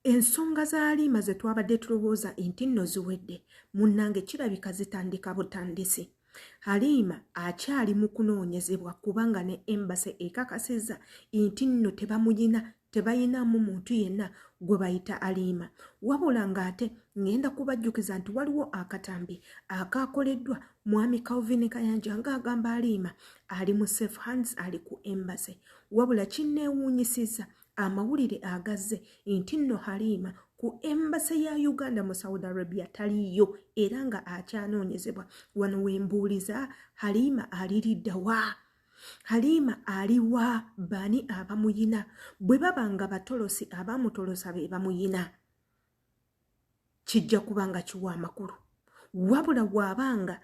ensonga za Halima ze twabadde tulowooza nti nno ziwedde munnange kirabika zitandika butandisi. Halima akyali mu kunoonyezebwa kubanga ne Embassy ekakasizza nti nno tebayinamu muntu yenna gwe bayita Halima. Wabula ng'ate ngenda kubajjukiza nti waliwo akatambi akaakoleddwa mwami Calvin Kayanja ng'agamba Halima ali mu safe hands, ali ku Embassy. Wabula kinneewuunyisizza amawulire agazze nti nno Halima ku Embassy ya Uganda mu Saudi Arabia taliyo era nga akyanoonyezebwa. Wano wembuuliza Halima aliridda wa? Halima aliwa? Bani abamuyina? Bwe babanga batolosi abamutolosa be bamuyina kijja kubanga kiwa amakulu. Wabula bw'abanga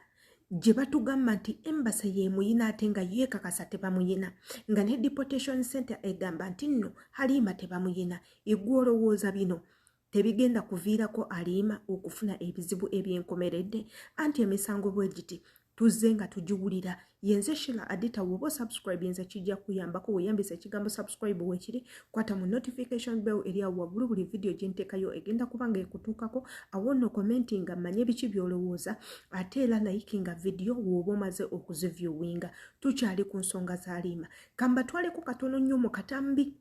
gye batugamba nti Embassy yemuyina ate nga yeekakasa tebamuyina, nga ne deportation center egamba nti nno Halima tebamuyina, igwe olowooza bino tebigenda kuviirako Halima okufuna ebizibu ebyenkomeredde? Anti emisango bwe giti tuzze nga tugiwulira. Yenze Sheila Adita woba subscribe yenze kijja kuyambako weyambisa ekigambo subscribe wekiri kwata mu notification bell eri awo waggulu buli video gye nteekayo egenda kubanga ekutuukako. Awo nno commentinga manye biki by'olowooza ate era likinga video woba omaze okuziviewinga. Tukyali ku nsonga za Halima. Kambatwaleko katono nnyo mu katambi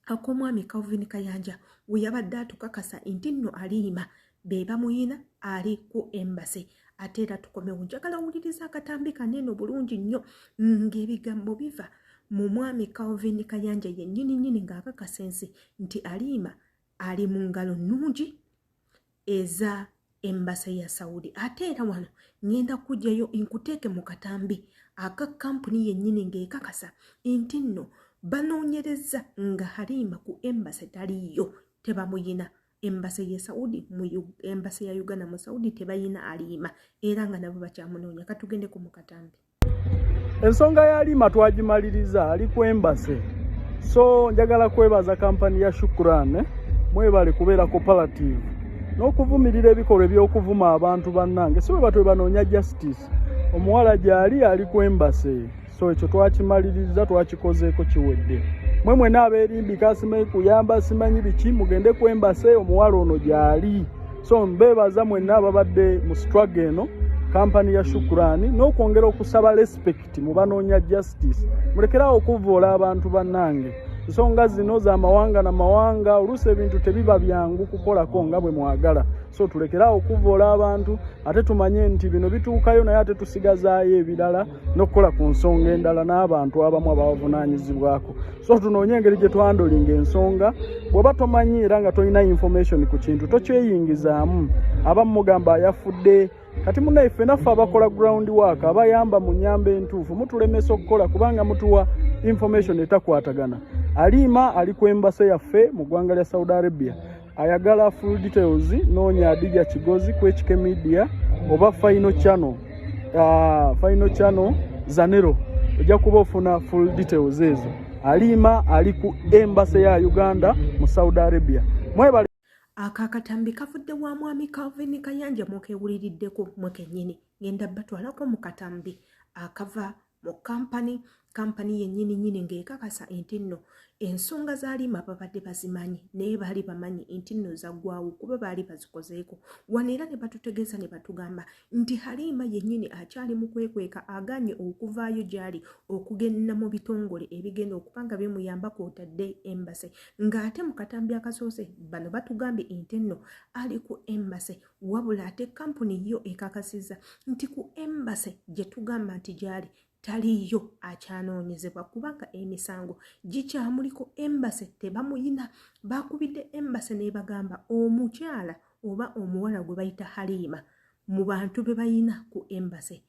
ak'omwami Calvin Kayanja we yabadde atukakasa nti nno Halima be bamuyina ali ku Embassy. Ate era tukomewo njagala wuliriza akatambi kanene bulungi nnyo ng'ebigambo biva mu mwami Calvin Kayanja yennyini ng'akakasa ensi nti Halima ali mu ngalo nnungi eza Embassy ya Saudi. Ate era wano ngenda kujjayo nkuteeke mu katambi aka kampuni yennyini ng'ekakasa nti nno banoonyereza nga Halima ku Embassy taliyo, tebamuyina. Embassy ya Saudi Embassy ya Uganda mu Saudi tebayina Halima era nga nabo bakyamunoonya. Katugende ku mukatambi. Ensonga ya Halima twagimaliriza ali ku Embassy. So njagala kwebaza kampani ya Shukrani mwebale kubeera cooperative n'okuvumirira ebikolwa by'okuvuma abantu bannange. Si bwe batwe banoonya justice. Omuwala gyali ali ku Embassy. So ekyo twakimaliriza twakikozeeko kiwedde. Mwemwe n'abeerimbi kasime kuyamba simanyi biki mugende ku Embassy omuwala ono gyali. So mbebaza mwenna ababadde mu struggle eno kampani ya Shukrani n'okwongera okusaba respect mu banoonya justice. Mulekerawo okuvoola abantu bannange. Nsonga zino za mawanga na mawanga oluusi ebintu tebiba byangu kukolako nga bwe mwagala. So tulekerawo okuvoola abantu ate tumanye nti bino bituukayo naye ate tusigazaayo ebirala n'okukola ku nsonga endala n'abantu abamu abavunaanyizibwako. So tunoonye engeri gye twandolinga ensonga. Bw'oba tomanyi era nga tolina information ku kintu tokyeyingizaamu. Abamu mugamba yafudde. Kati munaife naffe abakola ground work abayamba mu nnyamba entuufu mutulemesa okukola kubanga mutuwa information etakwatagana. Halima ali ku Embassy yaffe mu ggwanga lya Saudi Arabia. Ayagala full details noonya Adija Kigozi ku HK Media oba Final Channel Zanero. Ojja kuba ofuna full details ezo. Halima ali ku Embassy ya Uganda mu Saudi Arabia. Mwebale Akakatambi kavudde wa mwami Calvin Kayanja mukewuliriddeko mwekennyini. Ngenda batwalako mu katambi akava mu kampani yennyini ng'ekakasa nti nno ensonga za Halima babadde bazimanyi naye baali bamanyi nti nno zaggwawo kuba baali bazikozeeko. Wano era ne batutegeeza ne batugamba nti Halima yennyini akyali mu kwekweka aganye okuvaayo gy'ali okugenda mu bitongole ebigenda okubanga bimuyamba kw'otadde Embassy. Ng'ate mu katambi akasoose bano batugambye nti nno ali ku Embassy wabula ate kampuni yo ekakasizza nti ku Embassy gye tugamba nti gy'ali taliyo akyanoonyezebwa kubanga emisango gikyamuliko. Embassy tebamuyina. Bakubidde Embassy ne bagamba omukyala oba omuwala gwe bayita Halima mu bantu be bayina ku Embassy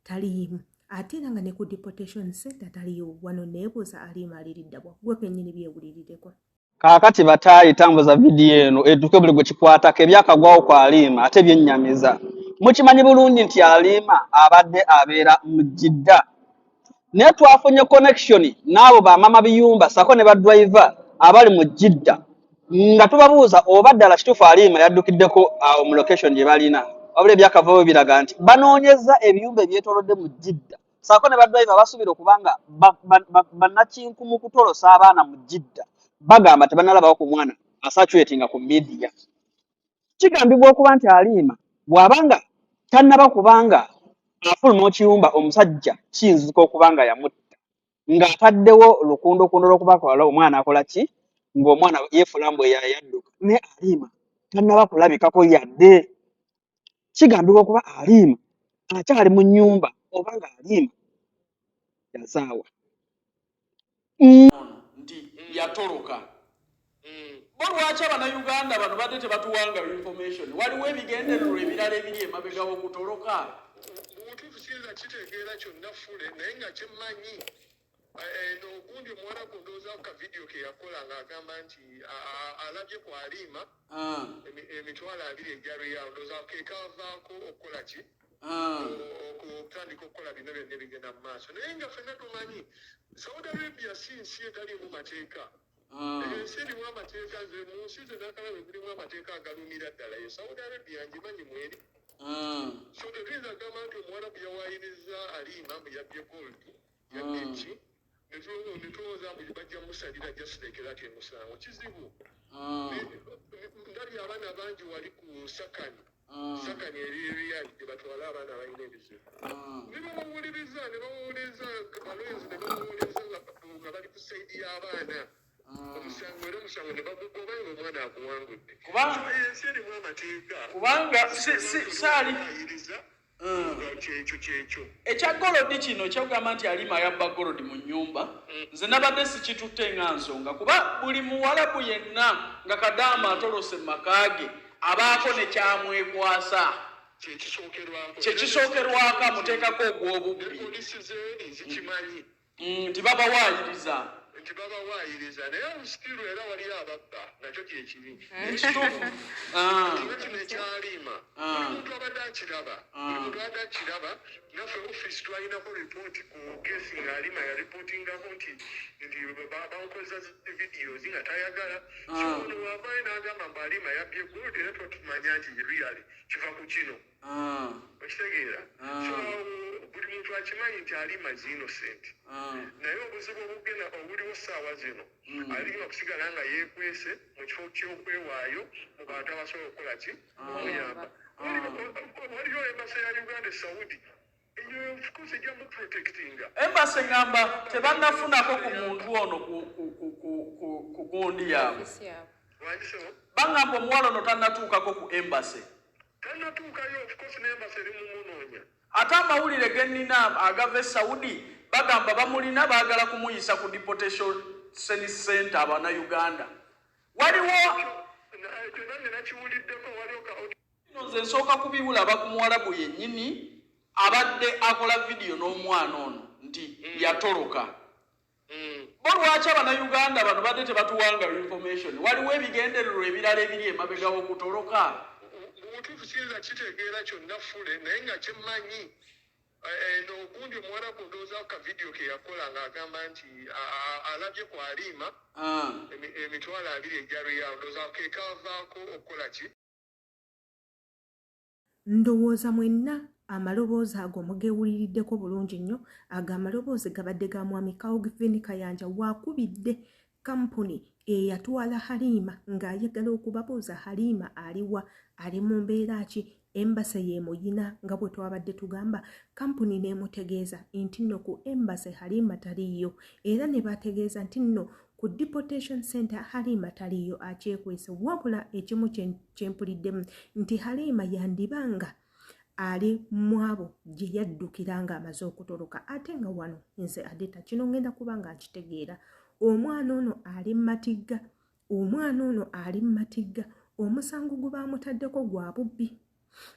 taliimu. Ate era nga ne ku deportation center taliyo. Wano neebuuza Halima aliridda bwa gwe kennyini byewulirireko. Kaakati bataayi tambuza video eno eduke buli gwe kikwatako ebyakagwawo kwa Halima ate byennyamiza. Mukimanyi bulungi nti Halima abadde abeera mu Jidda. Ne twafunye connection n'abo ba mama biyumba sako ne ba driver abali mu Jidda nga tubabuuza oba ddala kituufu Halima yaddukiddeko mu location gye balina. Wabula ebyakavaawo biraga nti banoonyeza ebiyumba ebyetoolodde mu Jidda sako ne ba driver basubira okubanga bannakinku mu kutolosa abaana mu Jidda bagamba tebannalabawo ku mwana. asatuatinga ku media. Kigambibwa okuba nti Halima bw'abanga tannaba kubanga afuluma okiyumba omusajja kiyinzika okubanga yamutta ng'ataddewo lukundokundo lw'okubakola omwana akola ki ng'omwana yeefulambwe yadduka naye Halima tannaba kulabikako yadde. Kigambibwa okuba Halima akyali mu nnyumba obanga Halima yazaawa. Nti yatoloka. Bo lwaki Abannayuganda bano badde tebatuwanga information? Waliwo ebigendererwa ebirala ebiri emabega w'okutoloka? Obutuufu siyinza kitegeera kyonna ffule naye nga kyemmanyi n'ogundi omuwala kundooza ku kavidiyo ke yakola ng'agamba nti alabye ku Halima emitwalo 2 egya riyal ndooza kekavaako okukola ki okutandika okukola bino byonna ebigenda mu maaso naye nga ffenna tumanyi Saudi Arabia si nsi etaliimu mateeka. Ensi erimu amateeka mu nsi zenakalabe mulimu amateeka agalumira ddala ye Saudi Arabia ngimanyi mweri. So tetuyinza kugamba nti omuwarabu yawaayiriza Halima mbu yabbye gold yabye ki netulowooza mbu bajja musalira jasirekera ati emusango kizibu. Ndabye abaana bangi wali ku sakani eriyali gye batwala abaana abalina ebizibu ne bawuliriza baloyezi ne bawuliriza nga bali ku saidi y'abaana omusango era omusango ne bagugoba nga omwana akuwangudde ensi erimu amateeka kubanga saali kyekyo ekya golodi kino kyogamba nti Halima yabba golodi mu nnyumba nze nabadde sikitutte nga nsonga kuba buli muwalabu yenna nga Kadama Atolosse mu makaage abaako ne kyamwekwasa kyekisookerwako amuteekako ogw'obubbi polisi zeeri zikimanyi nti babawaayiriza naye omusikiru era wali ababba nakyo kyekiri ekituufu kino ekyaliima omuntu abadde akiraba naffe ofiisi twalinako ripooti ku kesi nga Halima yaripootingako nti bamukozesa videos nga tayagala so ono wavaayo n'agamba mbu Halima yabbye gold era twatumanya nti really kiva ku kino okitegeera so buli muntu akimanyi nti Halima is innocent naye obuzibu obugenda obuliwo ssaawa zino Halima kusigala nga yeekwese mu kifo ky'okwewaayo mu bantu abasobola okukola ki omuyamba waliyo embasa ya Uganda e Saudi of ejja mu protectinga embasi ngamba tebannafunako ku muntu ono ku gundi yaabwe bangamba omuwala ono tannatuukako ku embasi tannatuukayo of course n'embasi eri mu munoonya ate amawulire genina agava e Saudi bagamba bamulina baagala kumuyisa ku deportation center Abannayuganda waliwo nze nsooka kubiwulaba ku muwalabu yennyini abadde akola vidiyo n'omwana ono nti yatoloka. Bo lwaki Abannayuganda bano badde tebatuwanga information? Waliwo ebigendererwa ebirala ebiri emabega w'okutoloka? Obutuufu siyinza kitegeera kyonna ffule naye nga kyemmanyi n'ogundi omuwarabu ndooza ku kavidiyo ke yakola ng'agamba nti alabye ku Halima emitwalo 2 egya riyal ndooza kekavaako okukola ki ndowooza mwenna amaloboozi ago mugeewuliriddeko bulungi nnyo ago amaloboozi gabadde ga mwami Kawugiveni Kayanja waakubidde kampuni eyatwala Halima ng'ayagala okubabuuza Halima aliwa ali mu mbeera ki embase yeemuyina nga bwe twabadde tugamba kampuni n'emutegeeza nti nno ku embase Halima taliiyo era ne bategeeza nti nno ku deportation center Halima taliiyo akyekwese wabula ekimu kyempuliddemu nti Halima yandibanga ali mwabo gye yaddukira nga amaze okutoloka ate nga wano nze adeta kino ngenda kuba nga nkitegeera omwana ono ali matigga omusango gwe baamutaddeko gwa bubbi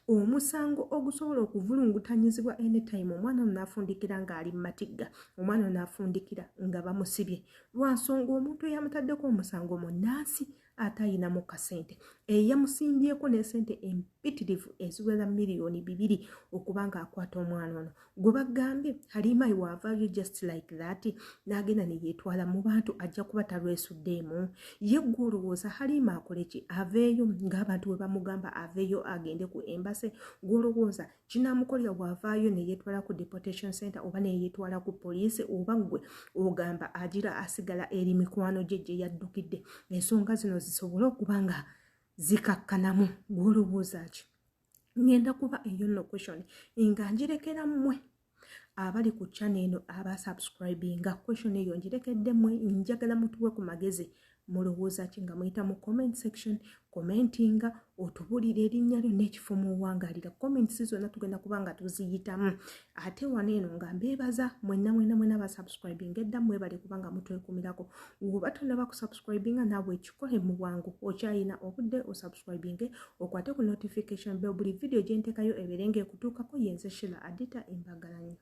omusango ogusobola okuvulungutanyizibwa anytime omwana ono n'afundikira ng'ali matigga omwana ono n'afundikira nga bamusibye lwansonga omuntu eyamutaddeko omusango munnansi ate ayinamu kasente eyamusimbyeko n'esente empitirivu eziwera miliyoni 2 okuba ng'akwata omwana ono gwe bagambye Halima waavaayo just like that n'agenda ne yeetwala mu bantu ajja kuba talwesuddeemu ye gwe olowooza Halima akole ki aveeyo ng'abantu bwe bamugamba aveeyo agende ku embase gw'olowooza kinaamukolera bw'avaayo ne yeetwala ku deportation center oba ne yeetwala ku poliisi oba gwe ogamba agira asigala eri mikwano gye gye yaddukidde ensonga zino zisobole okuba nga zikakkanamu gw'olowooza ki. Ngenda kuba eyo no question nga njirekera mmwe abali ku channel eno abasubscribinga. Question eyo njirekedde mmwe, njagala mutuwe ku magezi mulowooza ki nga muyita mu comment section commentinga otubulira erinnya lyo n'ekifo muwangaalira. Comments zonna tugenda kuba nga tuziyitamu. Ate wano eno nga mbeebaza mwenna abasubscribinga edda mwebale kuba nga mutwekumirako. Oba tonnaba kusubscribinga naawe ekikole mu bwangu okyayina obudde osubscribinge okwate ku notification bell buli video gye nteekayo ebeere ng'ekutuukako. Yenze Sheila Adita Embagalanyi.